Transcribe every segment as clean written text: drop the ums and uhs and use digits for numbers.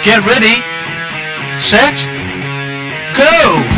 Get ready, set, go!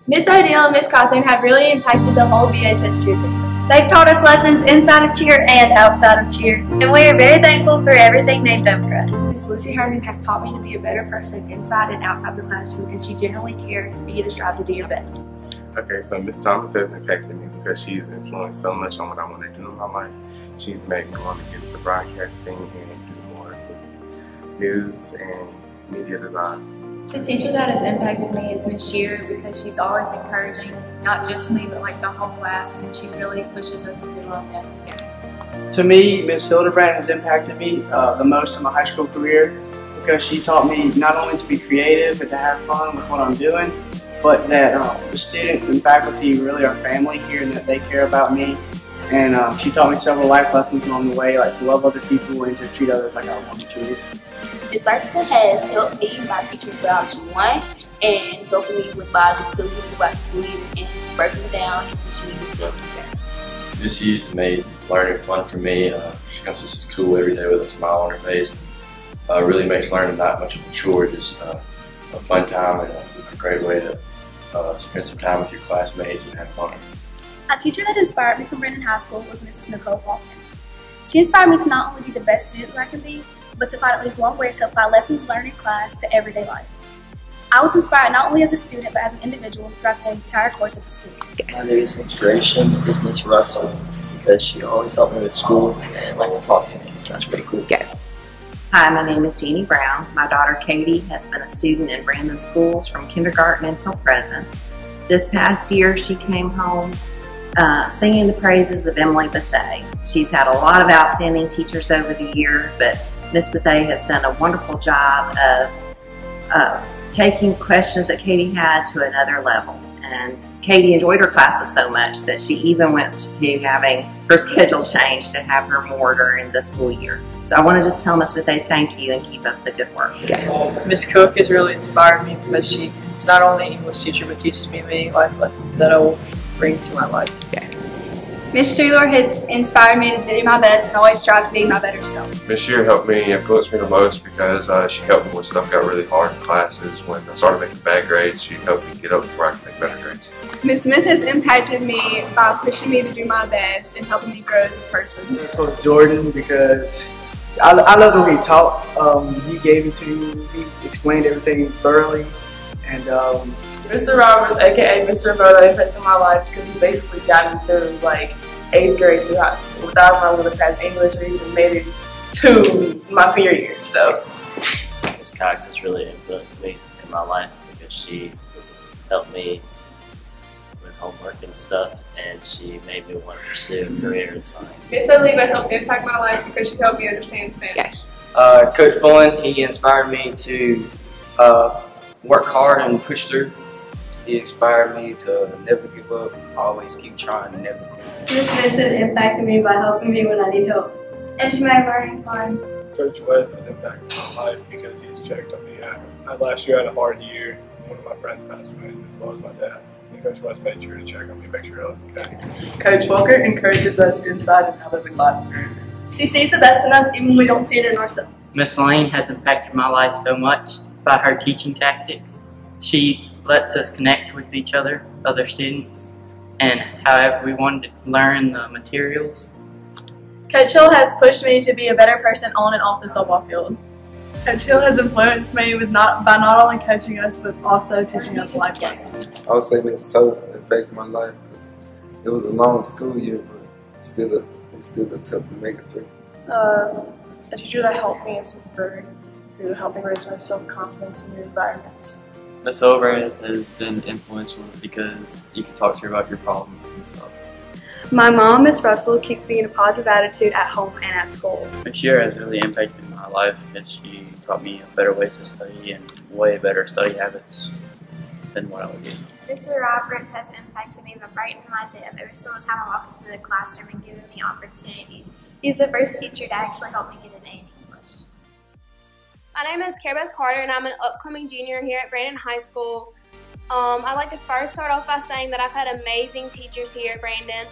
Miss O'Neill and Miss Cawthorn have really impacted the whole VHS cheer team. They've taught us lessons inside of cheer and outside of cheer, and we are very thankful for everything they've done for us. Miss Lucy Herman has taught me to be a better person inside and outside the classroom, and she generally cares for you to strive to do your best. Okay, so Miss Thomas has impacted me because she's influenced so much on what I want to do in my life. She's made me want to get into broadcasting and do more with news and media design. The teacher that has impacted me is Miss Shearer because she's always encouraging, not just me, but like the whole class, and she really pushes us to do our best. To me, Miss Hildebrand has impacted me the most in my high school career because she taught me not only to be creative and to have fun with what I'm doing, but that the students and faculty really are family here and that they care about me. And she taught me several life lessons along the way, like to love other people and to treat others like I want to be treated. Miss Ferguson has helped me by teaching me biology 1 and helping me with biology 2, about school and breaking down and teaching me the stuff. Miss Hughes has made learning fun for me. She comes to school every day with a smile on her face. Really makes learning not much of a chore, just a fun time and a great way to spend some time with your classmates and have fun. A teacher that inspired me from Brandon High School was Mrs. Nicole Faulkner. She inspired me to not only be the best student I can be, but to find at least one way to apply lessons learned in class to everyday life. I was inspired not only as a student, but as an individual throughout the entire course of the school year. My biggest inspiration is Miss Russell because she always helped me with school and liked to talk to me. That's pretty cool. Hi, my name is Jeannie Brown. My daughter Katie has been a student in Brandon schools from kindergarten until present. This past year she came home singing the praises of Emily Bethea. She's had a lot of outstanding teachers over the year, but Miss Bethea has done a wonderful job of taking questions that Katie had to another level. And Katie enjoyed her classes so much that she even went to having her schedule changed to have her more during the school year. So I want to just tell Miss Bethea thank you and keep up the good work. Miss Cook has really inspired me because she's not only an English teacher but teaches me many life lessons that I will bring to my life. Miss Taylor has inspired me to do my best and always strive to be my better self. Miss Shearer helped me, influenced me the most because she helped me when stuff got really hard in classes. When I started making bad grades, she helped me get up before I could make better grades. Miss Smith has impacted me by pushing me to do my best and helping me grow as a person. Coach Jordan, because I love the way he taught. He gave it to me, he explained everything thoroughly, and Mr. Roberts, aka Mr. Roberts, affected my life because he basically got me through like 8th grade through high school. Without him, I would have passed English or even made it to my senior year. So, Miss Cox has really influenced me in my life because she helped me with homework and stuff, and she made me want to pursue a career in science. Miss Oliva helped impact my life because she helped me understand Spanish. Coach Bullen, he inspired me to work hard and push through. He inspired me to never give up, always keep trying, never quit. Miss Vincent impacted me by helping me when I need help. And she made learning fun. Coach West has impacted my life because he's checked on me. Last year I had a hard year. One of my friends passed away, as well as my dad. And Coach West made sure to check on me, make sure I was okay. Coach Walker encourages us inside and out of the classroom. She sees the best in us even when we don't see it in ourselves. Miss Lane has impacted my life so much by her teaching tactics. She lets us connect with each other, other students, and however we want to learn the materials. Coach Hill has pushed me to be a better person on and off the softball field. Coach Hill has influenced me by not only coaching us but also teaching us life lessons. I would say Miss Tote impacted my life because it was a long school year, but it still tough to make it through. A teacher that helped me is Miss Bird, who helped me raise my self-confidence in new environments. Miss Overhead has been influential because you can talk to her about your problems and stuff. My mom, Miss Russell, keeps me in a positive attitude at home and at school. Miss Shearer has really impacted my life because she taught me better ways to study and way better study habits than what I would do. Mr. Roberts has impacted impacted me by brightening my day up every single time I walk into the classroom and giving me opportunities. He's the first teacher to actually help me get an A in English. My name is Carabeth Carter, and I'm an upcoming junior here at Brandon High School. I'd like to first start off by saying that I've had amazing teachers here at Brandon,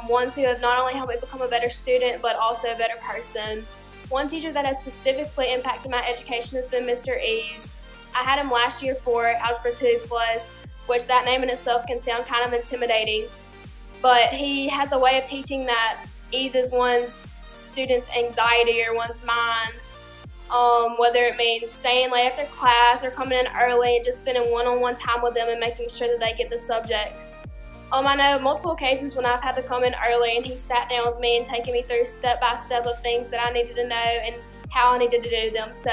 ones who have not only helped me become a better student, but also a better person. One teacher that has specifically impacted my education has been Mr. Eves. I had him last year for Algebra 2 Plus, which that name in itself can sound kind of intimidating, but he has a way of teaching that eases one's student's anxiety or one's mind, whether it means staying late after class or coming in early and just spending one-on-one time with them and making sure that they get the subject. I know multiple occasions when I've had to come in early and he sat down with me and taken me through step-by-step of things that I needed to know and how I needed to do them. So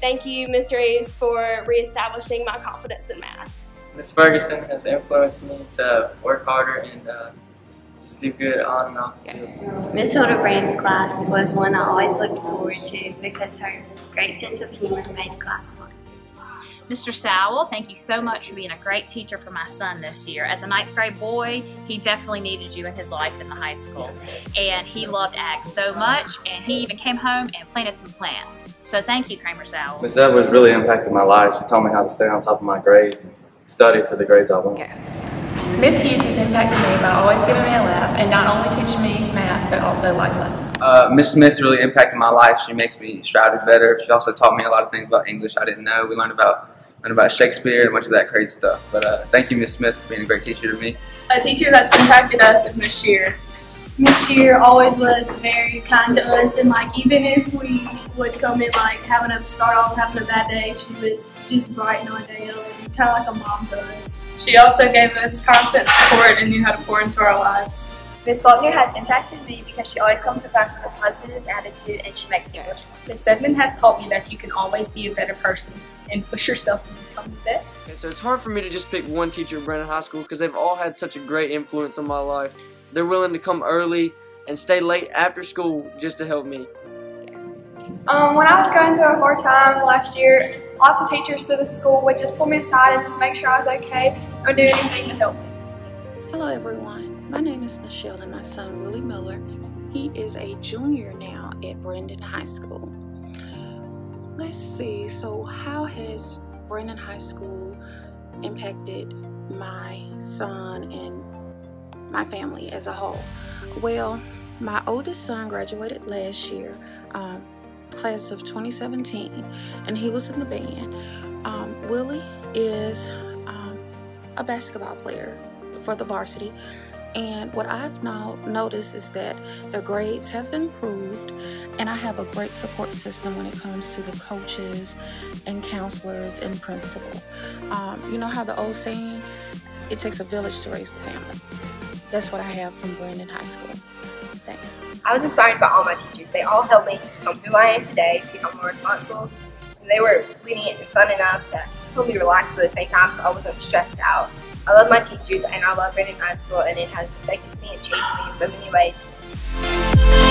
thank you, Mr. Eves, for reestablishing my confidence in math. Ms. Ferguson has influenced me to work harder and just do good on and off the field. Miss Hildebrand's class was one I always looked forward to because her great sense of humor made class fun. Mr. Sowell, thank you so much for being a great teacher for my son this year. As a 9th grade boy, he definitely needed you in his life in the high school. And he loved ag so much, and he even came home and planted some plants. So thank you, Kramer Sowell. Ms. Edwards really impacted my life. She taught me how to stay on top of my grades and study for the grades I want. Miss Hughes has impacted me by always giving me a laugh and not only teaching me math, but also life lessons. Miss Smith really impacted my life. She makes me strive to be better. She also taught me a lot of things about English I didn't know. We learned about Shakespeare and a bunch of that crazy stuff. But thank you, Miss Smith, for being a great teacher to me. A teacher that's impacted us is Miss Shear. Miss Shear always was very kind to us, and even if we would come in start off having a bad day, she would just brighten our day up, and kind of like a mom to us. She also gave us constant support and knew how to pour into our lives. Miss Faulkner has impacted me because she always comes to class with a positive attitude and she makes English fun. Miss Stedman has taught me that you can always be a better person and push yourself to become the best. Okay, so it's hard for me to just pick one teacher at Brandon High School because they've all had such a great influence on my life. They're willing to come early and stay late after school just to help me. When I was going through a hard time last year, lots of teachers through the school would just pull me aside and just make sure I was okay or do anything to help me. Hello everyone, my name is Michelle and my son Willie Miller. He is a junior now at Brandon High School. Let's see, so how has Brandon High School impacted my son and my family as a whole? Well, my oldest son graduated last year, class of 2017, and he was in the band. Willie is a basketball player for the varsity, and what I've now noticed is that their grades have improved, and I have a great support system when it comes to the coaches and counselors and principal. You know how the old saying, it takes a village to raise the family. That's what I have from Brandon High School. Thanks. I was inspired by all my teachers. They all helped me to become who I am today, to become more responsible. And they were lenient and fun enough to help me relax at the same time so I wasn't stressed out. I love my teachers and I love Brandon High School, and it has affected me and changed me in so many ways.